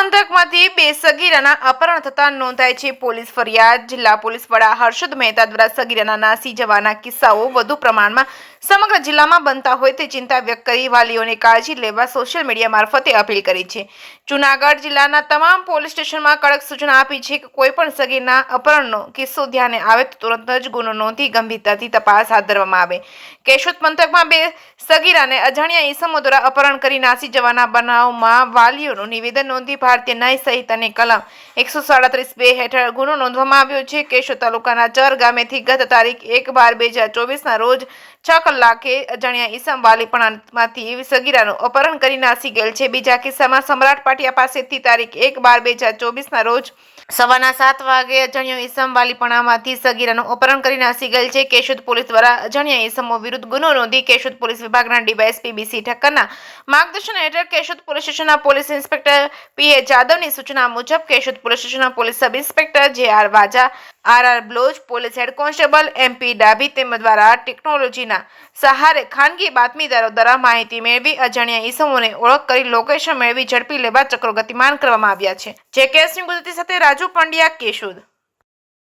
પંથકમાંથી બે સગીરાના અપહરણ થતા નોંધાય છે પોલીસ ફરિયાદ। જિલ્લા પોલીસ વડા હર્ષદ મહેતા દ્વારા સગીરાના નાસી જવાના કિસ્સાઓ વધુ પ્રમાણમાં સમગ્ર જિલ્લામાં બનતા હોય તે ચિંતા વ્યક્ત કરી વાલીઓને કાળજી લેવા સોશિયલ મીડિયા મારફતે અપીલ કરી છે। જૂનાગઢ જિલ્લાના તમામ પોલીસ સ્ટેશનમાં કડક સૂચના આપી છે કે કોઈપણ સગીરના અપહરણનો કિસ્સો ધ્યાને આવે તો તુરંત જ ગુનો નોંધી ગંભીરતાથી તપાસ હાથ ધરવામાં આવે। કેશોદ પંથકમાં બે સગીરાને અજાણ્યા ઈસમો દ્વારા અપહરણ કરી નાસી જવાના બનાવમાં વાલીઓનું નિવેદન નોંધી ભારતીય ન્યાય સંહિતાની કલમ 137(2) હેઠળ ગુનો નોંધવામાં આવ્યો છે। કેશોદ તાલુકાના ચર ગામેથી ગત તારીખ 1/12/2024ના રોજ 6 કલાકે અજાણ્યા ઈસમ વાલીપણામાંથી સગીરાનું અપહરણ કરી નાસી ગયેલ છે। બીજા કિસ્સામાં સમ્રાટ પાટિયા પાસેથી તારીખ 1/12/2024ના રોજ સવારના 7 વાગે અજાણ્યો ઈસમ વાલીપણામાંથી સગીરાનું અપહરણ કરી નાસી ગયેલ છે। કેશોદ પોલીસ દ્વારા અજાણ્યા ઈસમો વિરુદ્ધ ગુનો નોંધી કેશોદ પોલીસ વિભાગના ડીવાયએસપી BC ઠક્કરના માર્ગદર્શન હેઠળ કેશોદ પોલીસ સ્ટેશનના પોલીસ ઇન્સ્પેક્ટર PA જાદવની સૂચના મુજબ કેશોદ પોલીસ સ્ટેશનના police sub inspector JR Vaja, RR Baloch, police head constable MP Dabhi તેમજ દ્વારા ટેકનોલોજીના સહારે ખાનગી બાતમીદારો દ્વારા માહિતી મેળવી અજાણ્યા ઈસમોને ઓળખ કરી લોકેશન મેળવી ઝડપી લેવા ચક્રો ગતિમાન કરવામાં આવ્યા છે। જે કેસની ગુજરાતી સાથે રાજુ પંડ્યા, કેશોદ।